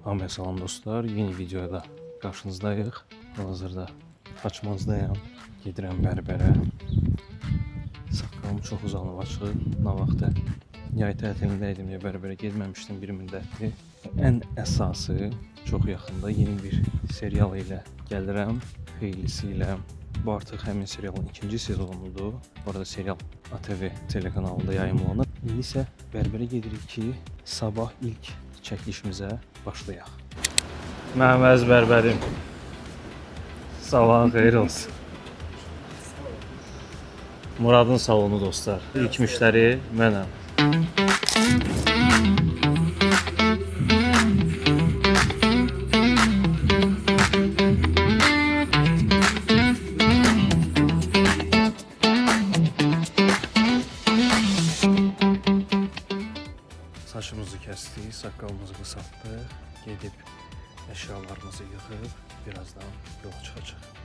Hamıya salam dostlar, yeni videoda qarşınızdayıq. Hal-hazırda Xaçmazdayam, gedirəm bərbərə. Saqqalım çox uzanıb açıq, nə vaxtı yay tətilindəydim deyə bərbərə getməmişdim bir müddətdir. Ən əsası çox yaxında yeni bir serial ilə gəlirəm, xeylisilə. Bu artıq həmin serialın ikinci sezonudur. Bu arada serial ATV telekanalında yayımlanır. İndi isə bərbərə gedirik ki, sabah ilk çəkilişimizə başlayaq. Mənim əziz bərbərim, sabahın xeyir olsun. Muradın salonu dostlar. İlk müştəri mənəm. Saçımızı kəsdik, saqqalımızı qısaltdıq, gedib əşyalarımızı yığıb birazdan yola çıxacaq.